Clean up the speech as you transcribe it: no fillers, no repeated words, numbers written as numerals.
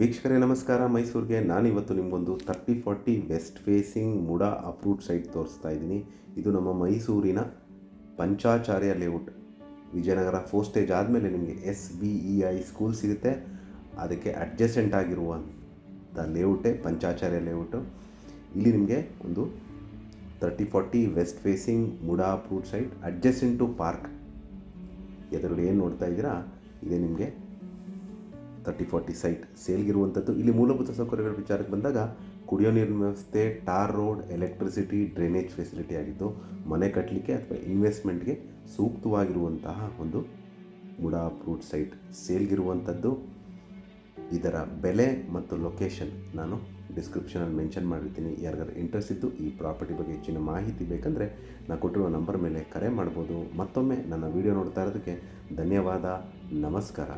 ವೀಕ್ಷಕರೇ ನಮಸ್ಕಾರ. ಮೈಸೂರಿಗೆ ನಾನಿವತ್ತು ನಿಮಗೊಂದು 3040 west facing MUDA approved site ತೋರಿಸ್ತಾ ಇದ್ದೀನಿ. ಇದು ನಮ್ಮ ಮೈಸೂರಿನ ಪಂಚಾಚಾರ್ಯ ಲೇಔಟ್. ವಿಜಯನಗರ 4 ಸ್ಟೇಜ್ ಆದಮೇಲೆ ನಿಮಗೆ SBEI ಸ್ಕೂಲ್ ಸಿಗುತ್ತೆ. ಅದಕ್ಕೆ ಅಡ್ಜಸೆಂಟ್ ಆಗಿರುವಂಥ ಲೇಔಟೇ ಪಂಚಾಚಾರ್ಯ ಲೇಔಟು. ಇಲ್ಲಿ ನಿಮಗೆ ಒಂದು 3040 west facing MUDA approved site adjacent to park. ಎದುರುಗಡೆ ಏನು ನೋಡ್ತಾ ಇದ್ದೀರಾ ಇದೇ ನಿಮಗೆ 3040 ಸೈಟ್ ಸೇಲ್ಗಿರುವಂಥದ್ದು. ಇಲ್ಲಿ ಮೂಲಭೂತ ಸೌಕರ್ಯಗಳ ವಿಚಾರಕ್ಕೆ ಬಂದಾಗ ಕುಡಿಯೋ ನೀರಿನ ವ್ಯವಸ್ಥೆ, tar road, electricity, drainage facility ಆಗಿದ್ದು ಮನೆ ಕಟ್ಟಲಿಕ್ಕೆ ಅಥವಾ ಇನ್ವೆಸ್ಟ್ಮೆಂಟ್ಗೆ ಸೂಕ್ತವಾಗಿರುವಂತಹ ಒಂದು ಮುಡಾ ಅಪ್ರೂವ್ಡ್ ಸೈಟ್ ಸೇಲ್ಗಿರುವಂಥದ್ದು. ಇದರ ಬೆಲೆ ಮತ್ತು ಲೊಕೇಶನ್ ನಾನು ಡಿಸ್ಕ್ರಿಪ್ಷನಲ್ಲಿ ಮೆನ್ಷನ್ ಮಾಡಿರ್ತೀನಿ. ಯಾರಿಗಾರು ಇಂಟ್ರೆಸ್ಟ್ ಇದ್ದು ಈ ಪ್ರಾಪರ್ಟಿ ಬಗ್ಗೆ ಹೆಚ್ಚಿನ ಮಾಹಿತಿ ಬೇಕಂದರೆ ನಾನು ಕೊಟ್ಟಿರುವ ನಂಬರ್ ಮೇಲೆ ಕರೆ ಮಾಡ್ಬೋದು. ಮತ್ತೊಮ್ಮೆ ನನ್ನ ವಿಡಿಯೋ ನೋಡ್ತಾ ಇರೋದಕ್ಕೆ ಧನ್ಯವಾದ. ನಮಸ್ಕಾರ.